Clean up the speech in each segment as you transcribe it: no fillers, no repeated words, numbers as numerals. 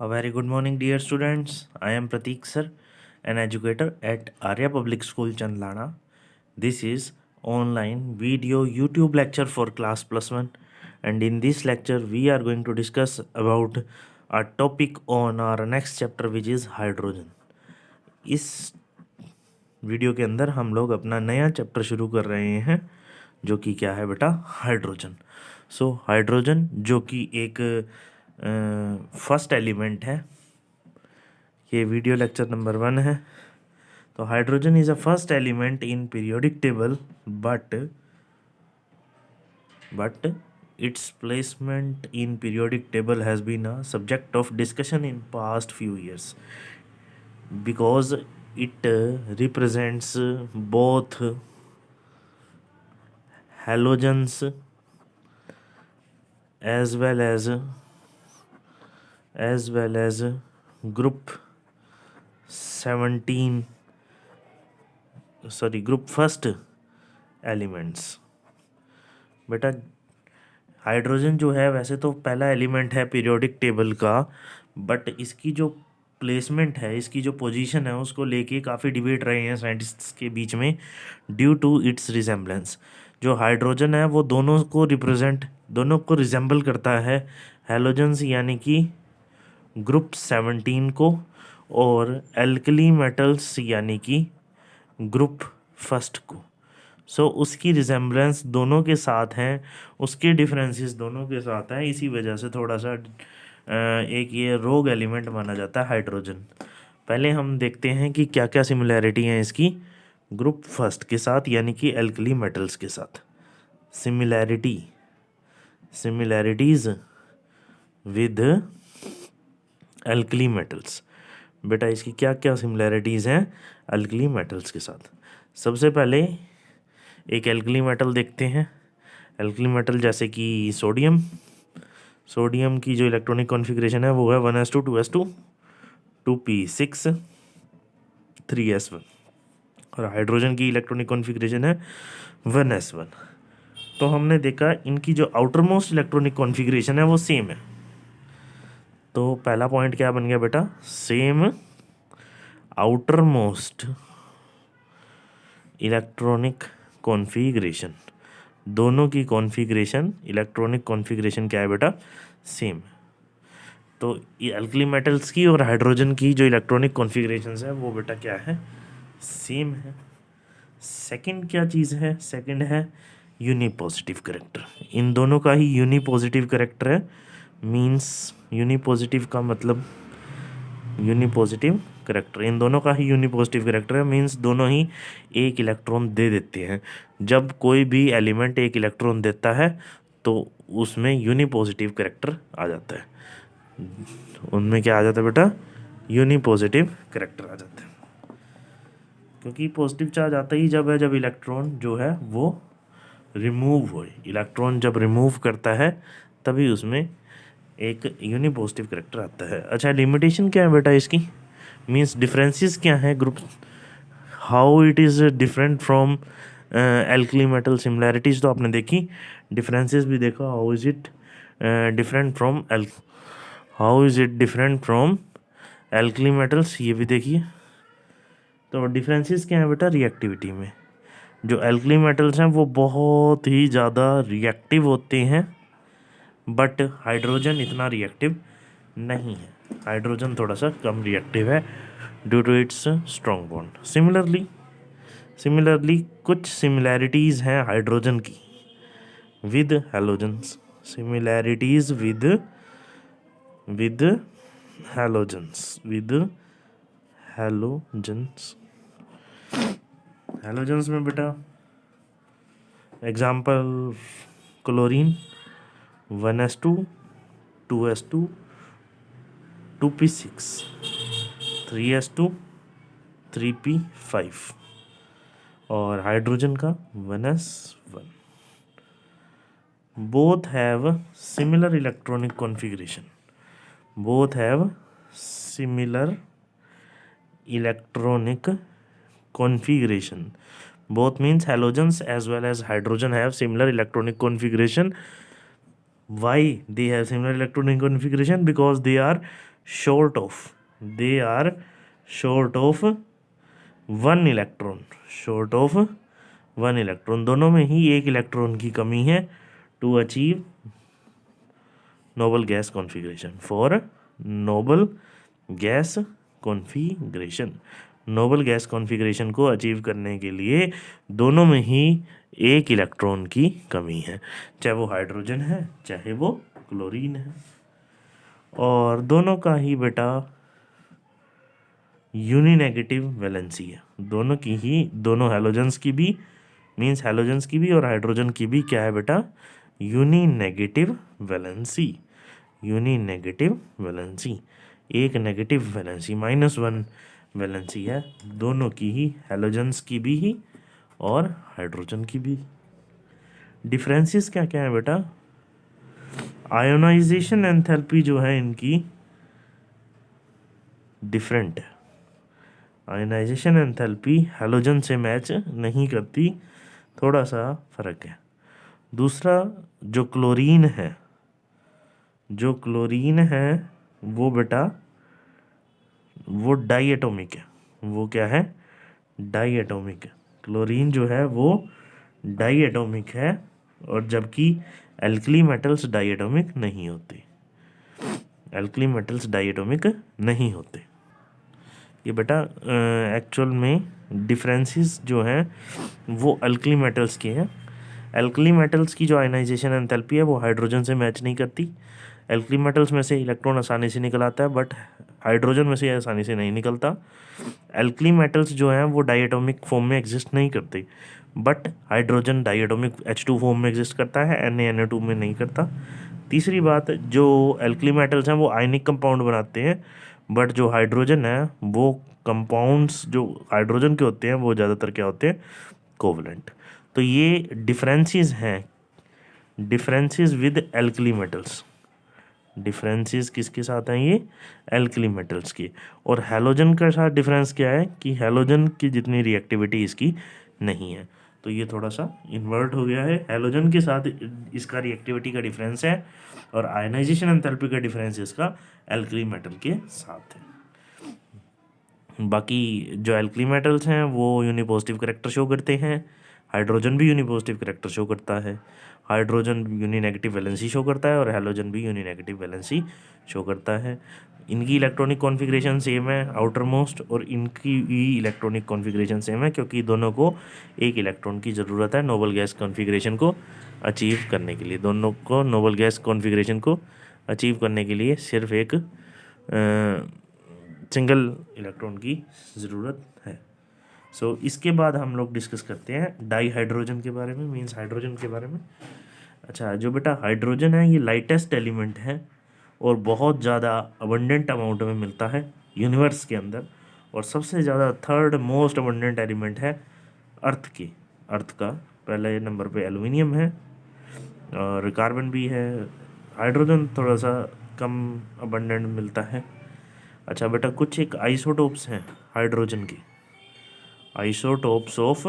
A very good morning, dear students. I am Pratik sir, an educator at Arya Public School, Chandlana. This is online video YouTube lecture for class plus one, and in this lecture, we are going to discuss about a topic on our next chapter, which is hydrogen. इस video के अंदर हम लोग अपना नया chapter शुरू कर रहे हैं, जो कि क्या है बेटा, हाइड्रोजन। हाइड्रोजन जो कि एक फर्स्ट एलिमेंट है, ये वीडियो लेक्चर नंबर 1 है। तो hydrogen is a first element in periodic table, but its placement in periodic table has been a subject of discussion in past few years because it represents both halogens as well as group 17 group first elements. बेटा hydrogen जो है वैसे तो पहला element है periodic table का, but इसकी जो प्लेसमेंट है, इसकी जो पोजीशन है, उसको लेके काफ़ी डिबेट रहे हैं साइंटिस्ट्स के बीच में ड्यू टू इट्स रिजेम्बलेंस। जो हाइड्रोजन है वो दोनों को रिजेंबल करता है, हैलोजेंस यानी कि ग्रुप 17 को, और एल्कली मेटल्स यानी कि ग्रुप फर्स्ट को। उसकी रिजेम्बलेंस दोनों के साथ हैं, उसके डिफरेंसेस दोनों के साथ हैं, इसी वजह से थोड़ा सा एक ये रोग एलिमेंट माना जाता है हाइड्रोजन। पहले हम देखते हैं कि क्या क्या सिमिलैरिटी हैं इसकी ग्रुप फर्स्ट के साथ, यानी कि एल्कली मेटल्स के साथ। Similarities with alkali metals. बेटा इसकी क्या क्या सिमिलैरिटीज़ हैं एल्कली मेटल्स के साथ। सबसे पहले एक एल्कली मेटल देखते हैं। एल्कली मेटल जैसे कि सोडियम की जो इलेक्ट्रॉनिक कॉन्फ़िगरेशन है वो है 1s2 2s2 2p6 3s1, और हाइड्रोजन की इलेक्ट्रॉनिक कॉन्फ़िगरेशन है 1s1। तो हमने देखा इनकी जो आउटर मोस्ट इलेक्ट्रॉनिक कॉन्फ़िगरेशन है वो सेम है। तो पहला पॉइंट क्या बन गया बेटा, same outer most electronic configuration. दोनों की कॉन्फ़िगरेशन, इलेक्ट्रॉनिक कॉन्फ़िगरेशन क्या है बेटा, सेम। तो ये एल्कली मेटल्स की और हाइड्रोजन की जो इलेक्ट्रॉनिक कॉन्फ़िगरेशंस है वो बेटा क्या है, सेम है। सेकंड क्या चीज़ है, सेकंड है यूनिपॉजिटिव करेक्टर। इन दोनों का ही यूनिपॉजिटिव करेक्टर है। मीन्स यूनिपॉजिटिव का मतलब यूनिपॉजिटिव करेक्टर, इन दोनों का ही यूनिपॉजिटिव करेक्टर है। मीन्स दोनों ही एक इलेक्ट्रॉन दे देते हैं। जब कोई भी एलिमेंट एक इलेक्ट्रॉन देता है तो उसमें यूनिपॉजिटिव करेक्टर आ जाता है। उनमें क्या आ जाता है बेटा, यूनिपॉजिटिव करेक्टर आ जाता है। क्योंकि पॉजिटिव चार्ज आता ही जब इलेक्ट्रॉन जो है वो रिमूव हो। इलेक्ट्रॉन जब रिमूव करता है तभी उसमें एक यूनिपॉजिटिव करेक्टर आता है। अच्छा, लिमिटेशन क्या है बेटा इसकी, मीन्स डिफरेंसेस क्या है group, how it is different from alkali metal. Similarities तो आपने देखी, डिफरेंसेस भी देखा। How is it different from alkali metals, ये भी देखिए। तो डिफरेंसेस क्या है बेटा, रिएक्टिविटी में। जो एल्कली मेटल्स हैं वो बहुत ही ज़्यादा रिएक्टिव होते हैं, बट हाइड्रोजन इतना रिएक्टिव नहीं है। हाइड्रोजन थोड़ा सा कम रिएक्टिव है due to its strong bond. Similarly कुछ सिमिलैरिटीज़ हैं हाइड्रोजन की with halogens. Similarities with halogens halogens में बेटा example, chlorine 1s2 2s2 2p6 3s2 3p5, और हाइड्रोजन का 1s1। Both have similar electronic configuration. Both means halogens as well as hydrogen have similar electronic configuration. Why they have similar electronic configuration? Because they are short of, they are short of one electron, short of one electron, दोनों में ही एक electron की कमी है to achieve noble gas configuration, for noble gas configuration. Noble gas configuration को achieve करने के लिए दोनों में ही एक इलेक्ट्रॉन की कमी है, चाहे वो हाइड्रोजन है चाहे वो क्लोरीन है, और दोनों का ही बेटा यूनी नेगेटिव वैलेंसी है, दोनों की ही, दोनों हैलोजन्स की भी, मीन्स हैलोजन्स की भी और हाइड्रोजन की भी क्या है बेटा, uni negative valency, uni negative valency, एक नेगेटिव वैलेंसी -1 वैलेंसी है दोनों की ही, हैलोजन्स की भी ही और हाइड्रोजन की भी। डिफरेंसेस क्या क्या है बेटा, आयोनाइजेशन एंथैल्पी जो है इनकी डिफरेंट है, आयोनाइजेशन एंथैल्पी हैलोजन से मैच नहीं करती, थोड़ा सा फर्क है। दूसरा जो क्लोरीन है, जो क्लोरीन है वो बेटा वो डाई एटॉमिक है, वो क्या है, डाई एटॉमिक है, क्लोरीन जो है वो डाई एटॉमिक है, और जबकि एल्कली मेटल्स डाई एटॉमिक नहीं होते, एल्कली मेटल्स डाई एटॉमिक नहीं होते। ये बेटा एक्चुअल में डिफरेंसेस जो हैं वो अल्कली मेटल्स के हैं। एल्कली मेटल्स की जो आयनाइजेशन एंथैल्पी है वो हाइड्रोजन से मैच नहीं करती, एल्कली मेटल्स में से इलेक्ट्रॉन आसानी से निकल आता है बट हाइड्रोजन में से आसानी से नहीं निकलता। एल्कली मेटल्स जो हैं वो डायटोमिक फॉर्म में एग्जिस्ट नहीं करते, but hydrogen diatomic H2 form में एग्जिस्ट करता है, Na2 में नहीं करता। तीसरी बात, जो एल्कली मेटल्स हैं वो आयनिक कंपाउंड बनाते हैं, बट जो हाइड्रोजन है वो कंपाउंड्स जो हाइड्रोजन के होते हैं वो ज़्यादातर क्या होते हैं, कोवलेंट। तो ये डिफरेंसेस हैं, differences with alkali metals, differences किसके साथ हैं, ये एल्कली मेटल्स के। और हैलोजन के साथ डिफरेंस क्या है कि हैलोजन की जितनी रिएक्टिविटी इसकी नहीं है, तो ये थोड़ा सा इन्वर्ट हो गया है, हैलोजन के साथ इसका रिएक्टिविटी का डिफरेंस है और आयनाइजेशन एंथैल्पी का डिफरेंस इसका एल्कली मेटल के साथ है। बाकी जो एल्कली मेटल्स हैं वो यूनिपॉजिटिव करेक्टर शो करते हैं, हाइड्रोजन भी यूनिपॉजिटिव करेक्टर शो करता है, hydrogen uni negative valency show करता है और हैलोजन भी यूनी नेगेटिव वैलेंसी शो करता है। इनकी इलेक्ट्रॉनिक कॉन्फ़िगरेशन सेम है आउटर मोस्ट, और इनकी भी इलेक्ट्रॉनिक कॉन्फ़िगरेशन सेम है क्योंकि दोनों को एक इलेक्ट्रॉन की ज़रूरत है नोबल गैस कॉन्फ़िगरेशन को अचीव करने के लिए, दोनों को नोबल गैस कॉन्फ़िगरेशन को अचीव करने के लिए सिर्फ एक सिंगल इलेक्ट्रॉन की ज़रूरत है। सो इसके बाद हम लोग डिस्कस करते हैं डाई हाइड्रोजन के बारे में, मीन्स हाइड्रोजन के बारे में। अच्छा, जो बेटा हाइड्रोजन है ये लाइटेस्ट एलिमेंट है और बहुत ज़्यादा अबंडेंट अमाउंट में मिलता है यूनिवर्स के अंदर, और सबसे ज़्यादा थर्ड मोस्ट अबंडेंट एलिमेंट है अर्थ की, अर्थ का पहले नंबर पे एल्युमिनियम है और कार्बन भी है, हाइड्रोजन थोड़ा सा कम अबंडेंट मिलता है। अच्छा बेटा, कुछ एक आइसोटोप्स हैं हाइड्रोजन की, isotopes of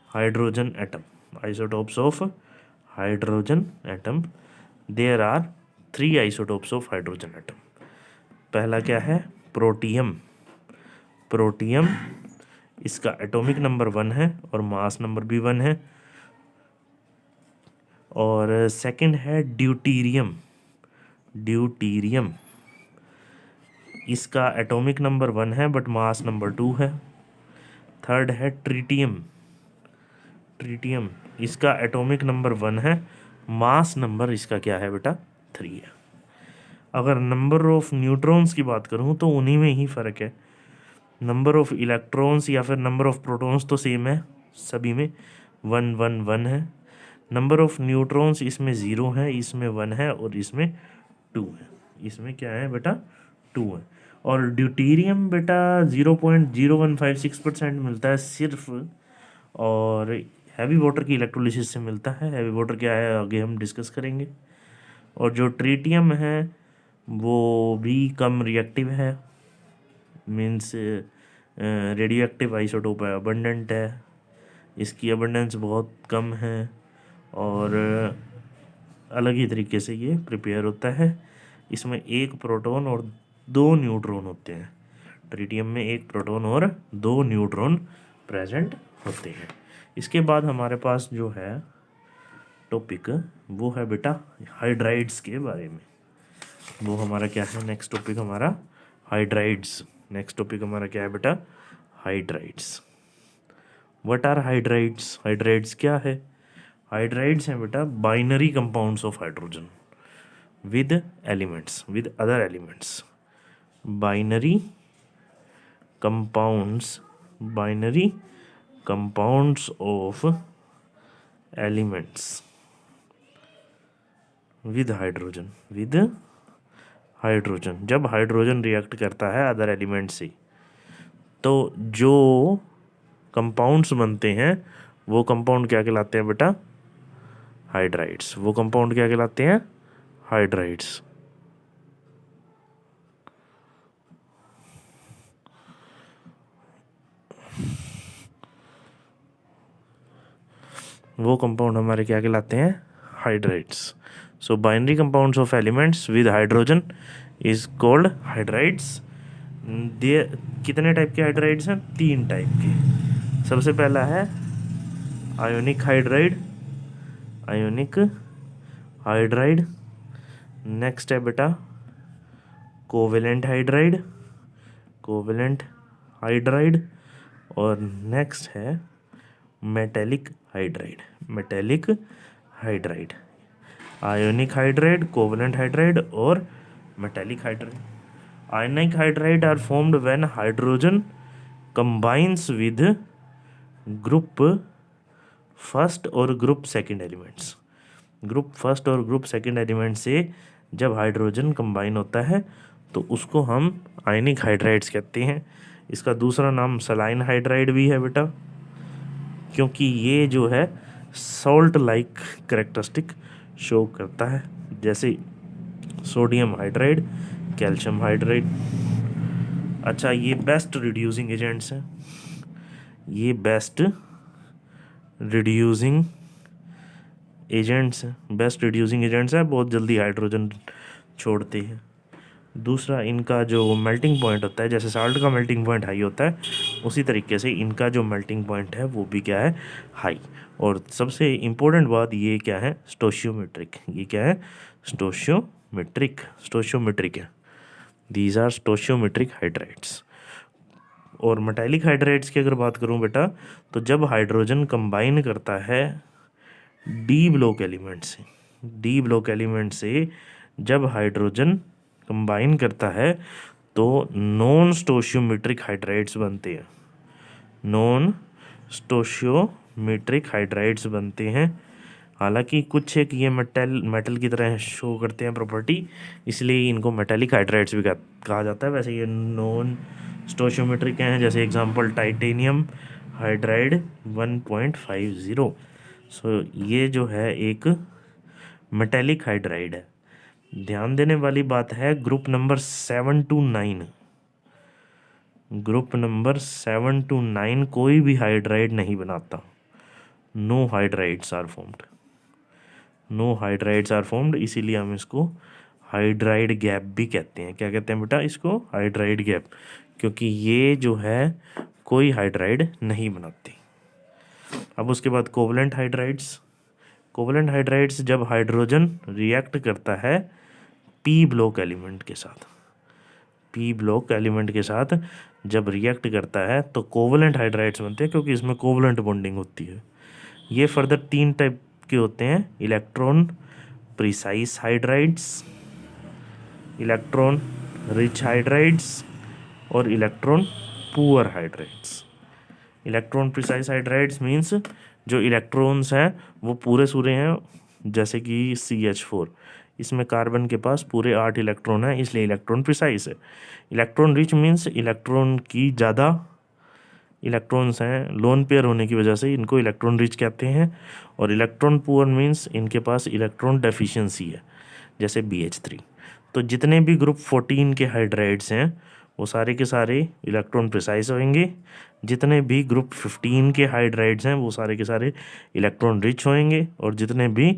hydrogen atom, isotopes of hydrogen atom, there are 3 isotopes of hydrogen atom. पहला क्या है, प्रोटियम, प्रोटियम इसका एटॉमिक नंबर 1 है और मास नंबर भी 1 है। और सेकंड है ड्यूटीरियम, ड्यूटीरियम इसका एटॉमिक नंबर 1 है बट मास नंबर 2 है। थर्ड है ट्रिटियम, ट्रिटियम इसका एटॉमिक नंबर 1 है, मास नंबर इसका क्या है बेटा, 3 है। अगर नंबर ऑफ न्यूट्रॉन्स की बात करूँ तो उन्हीं में ही फ़र्क है, नंबर ऑफ इलेक्ट्रॉन्स या फिर नंबर ऑफ प्रोटॉन्स तो सेम है सभी में, 1 1 1 है। नंबर ऑफ न्यूट्रॉन्स इसमें 0 है, इसमें 1 है और इसमें 2 है, इसमें क्या है बेटा, 2 है। और ड्यूटीरियम बेटा 0.0156% मिलता है सिर्फ, और हैवी वाटर की इलेक्ट्रोलिसिस से मिलता है, हैवी वाटर क्या है आगे हम डिस्कस करेंगे। और जो ट्रिटियम है वो भी कम रिएक्टिव है, मीन्स रेडियो एक्टिव आइसोटोप है, अबंडेंट है, इसकी अबंडेंस बहुत कम है और अलग ही तरीके से ये प्रिपेयर होता है। इसमें एक प्रोटॉन और 2 न्यूट्रॉन होते हैं। ट्रिटियम में एक प्रोटॉन और 2 न्यूट्रॉन प्रेजेंट होते हैं। इसके बाद हमारे पास जो है टॉपिक वो है बेटा हाइड्राइड्स के बारे में। वो हमारा क्या है, नेक्स्ट टॉपिक हमारा हाइड्राइड्स। नेक्स्ट टॉपिक हमारा क्या है बेटा, hydrides. What are hydrides? Hydrides क्या है? हाइड्राइड्स हैं बेटा binary compounds of hydrogen with elements, with other elements. Binary compounds, binary compounds of elements with hydrogen, with hydrogen. जब हाइड्रोजन रिएक्ट करता है अदर एलिमेंट से तो जो कंपाउंड्स बनते हैं वो कंपाउंड क्या कहलाते हैं बेटा, हाइड्राइड्स। वो कंपाउंड क्या कहलाते हैं, हाइड्राइड्स। वो कंपाउंड हमारे क्या कहलाते हैं, hydrides. So binary compounds of elements with hydrogen is called hydrides. कितने टाइप के हाइड्राइड्स हैं, 3 टाइप के। सबसे पहला है ionic hydride, ionic hydride. Next है बेटा कोवेलेंट हाइड्राइड, कोवेलेंट हाइड्राइड। और नेक्स्ट है metallic hydride, metallic hydride. Ionic hydride, covalent hydride और metallic hydride. Ionic hydride are formed when hydrogen combines with group first और group second elements. Group first और group second element से जब hydrogen combine होता है तो उसको हम आयनिक हाइड्राइड्स कहते हैं। इसका दूसरा नाम सलाइन हाइड्राइड भी है बेटा, क्योंकि ये जो है सॉल्ट लाइक कैरेक्टरिस्टिक शो करता है, जैसे सोडियम हाइड्राइड, कैल्शियम हाइड्राइड। अच्छा, ये बेस्ट रिड्यूसिंग एजेंट्स हैं, ये बेस्ट रिड्यूसिंग एजेंट्स हैं, बेस्ट रिड्यूसिंग एजेंट्स हैं, बहुत जल्दी हाइड्रोजन छोड़ते हैं। दूसरा, इनका जो मेल्टिंग पॉइंट होता है, जैसे साल्ट का मेल्टिंग पॉइंट हाई होता है उसी तरीके से इनका जो मेल्टिंग पॉइंट है वो भी क्या है, हाई। और सबसे इम्पोर्टेंट बात ये क्या है, स्टोशियोमेट्रिक। ये क्या है, स्टोशियोमेट्रिक, स्टोशियोमेट्रिक है। These are stoichiometric hydrides. और मेटालिक हाइड्राइड्स की अगर बात करूं बेटा, तो जब हाइड्रोजन कंबाइन करता है डी ब्लॉक एलिमेंट से, डी ब्लॉक एलिमेंट से जब हाइड्रोजन कंबाइन करता है तो नॉन स्टोशियोमेट्रिक हाइड्राइड्स बनते हैं, नॉन स्टोशियोमेट्रिक हाइड्राइड्स बनते हैं। हालांकि कुछ एक ये मेटल की तरह शो करते हैं प्रॉपर्टी, इसलिए इनको मेटालिक हाइड्राइड्स भी कहा जाता है। वैसे ये नॉन स्टोशियोमेट्रिक हैं, जैसे एग्जांपल टाइटेनियम हाइड्राइड 1.50। सो ये जो है एक मेटालिक हाइड्राइड है। ध्यान देने वाली बात है, group number 7 to 9, group number 7 to 9 कोई भी हाइड्राइड नहीं बनाता। No hydrides are formed, no hydrides are formed. इसीलिए हम इसको हाइड्राइड गैप भी कहते हैं। क्या कहते हैं बेटा इसको, हाइड्राइड गैप, क्योंकि ये जो है कोई हाइड्राइड नहीं बनाती। अब उसके बाद कोवलेंट हाइड्राइड्स। कोवलेंट हाइड्राइड्स जब हाइड्रोजन रिएक्ट करता है पी ब्लॉक एलिमेंट के साथ, पी ब्लॉक एलिमेंट के साथ जब रिएक्ट करता है तो कोवलेंट हाइड्राइड्स बनते हैं, क्योंकि इसमें कोवलेंट बॉन्डिंग होती है। ये फर्दर 3 टाइप के होते हैं, electron precise hydrides, electron rich hydrides और electron poor hydrides. Electron precise hydrides means जो इलेक्ट्रॉन्स हैं वो पूरे सूरे हैं, जैसे कि CH4, इसमें कार्बन के पास पूरे 8 इलेक्ट्रॉन हैं, इसलिए इलेक्ट्रॉन प्रिसाइज है। इलेक्ट्रॉन रिच मीन्स इलेक्ट्रॉन की ज़्यादा इलेक्ट्रॉन्स हैं, लोन पेयर होने की वजह से इनको इलेक्ट्रॉन रिच कहते हैं। और इलेक्ट्रॉन पुअर मीन्स इनके पास इलेक्ट्रॉन डेफिशिएंसी है, जैसे BH3। तो जितने भी ग्रुप 14 के हाइड्राइड्स हैं वो सारे के सारे इलेक्ट्रॉन प्रिसाइज होंगे। जितने भी ग्रुप 15 के हाइड्राइड्स हैं वो सारे के सारे इलेक्ट्रॉन रिच होंगे। और जितने भी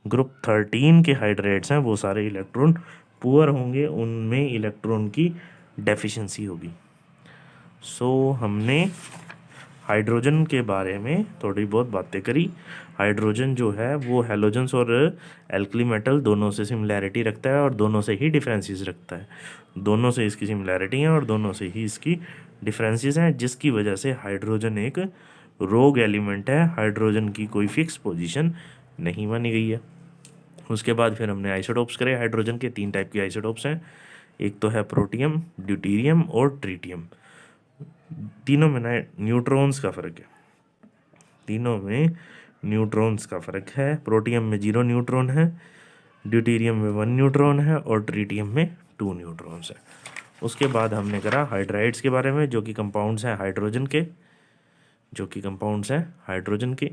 ग्रुप 13 के हाइड्राइड्स हैं वो सारे इलेक्ट्रॉन पुअर होंगे उनमें इलेक्ट्रॉन की डेफिशिएंसी होगी। सो हमने हाइड्रोजन के बारे में थोड़ी बहुत बातें करी। हाइड्रोजन जो है वो हैलोजेंस और एल्कली मेटल दोनों से सिमिलैरिटी रखता है और दोनों से ही डिफरेंसेस रखता है। दोनों से इसकी सिमिलैरिटी है और दोनों से ही इसकी डिफरेंसेस हैं, जिसकी वजह से हाइड्रोजन एक रोग एलिमेंट है। हाइड्रोजन की कोई फिक्स पोजीशन नहीं मानी गई है। उसके बाद फिर हमने आइसोटोप्स करे। हाइड्रोजन के 3 टाइप के आइसोटोप्स हैं। एक तो है प्रोटियम, ड्यूटीरियम और ट्रीटियम। तीनों में ना न्यूट्रॉन्स का फ़र्क है। तीनों में न्यूट्रॉन्स का फ़र्क है। प्रोटियम में 0 न्यूट्रॉन है, ड्यूटीरियम में 1 न्यूट्रॉन है और ट्रीटियम में 2 न्यूट्रॉन्स है। उसके बाद हमने करा हाइड्राइड्स के बारे में, जो कि कंपाउंड्स हैं हाइड्रोजन के। जो कि कंपाउंड्स हैं हाइड्रोजन के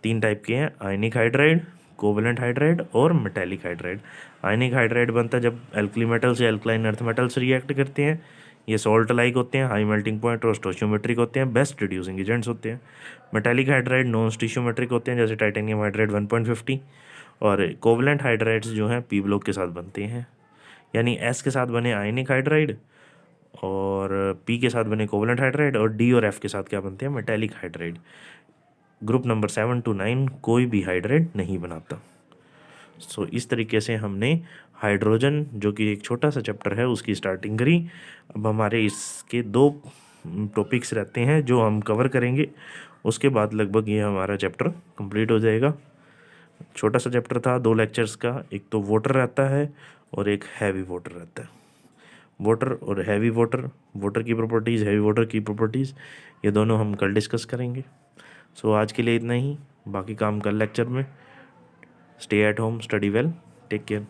3 टाइप के हैं, आयनिक हाइड्राइड, कोवलेंट हाइड्राइड और मेटेलिक हाइड्राइड। आयनिक हाइड्राइड बनता है जब एल्कली मेटल से एल्कलाइन अर्थ मेटल्स रिएक्ट करते हैं। ये सॉल्ट लाइक होते हैं, हाई मेल्टिंग पॉइंट और स्टोशियोमेट्रिक होते हैं, बेस्ट रिड्यूसिंग एजेंट्स होते हैं। मेटेलिक हाइड्राइड नॉन स्टिशियोमेट्रिक होते हैं, जैसे टाइटेनियम हाइड्राइड 1.50। और कोवलेंट हाइड्राइड्स जो हैं पी ब्लॉक के साथ बनते हैं, यानी एस के साथ बने आयनिक हाइड्राइड और पी के साथ बने कोवलेंट हाइड्राइड और डी और एफ के साथ क्या बनते हैं, metallic hydride. Group number 7 to 9 कोई भी हाइड्राइड नहीं बनाता। सो इस तरीके से हमने हाइड्रोजन, जो कि एक छोटा सा चैप्टर है, उसकी स्टार्टिंग करी। अब हमारे इसके 2 टॉपिक्स रहते हैं जो हम कवर करेंगे। उसके बाद लगभग ये हमारा चैप्टर कंप्लीट हो जाएगा। छोटा सा चैप्टर था 2 लेक्चर्स का। एक तो वाटर रहता है और एक हैवी वाटर रहता है। वाटर और हैवी वाटर, वाटर की प्रॉपर्टीज़, हैवी वाटर की प्रॉपर्टीज़, ये दोनों हम कल डिस्कस करेंगे। सो आज के लिए इतना ही, बाकी काम कल लेक्चर में। Stay at home, study well, take care.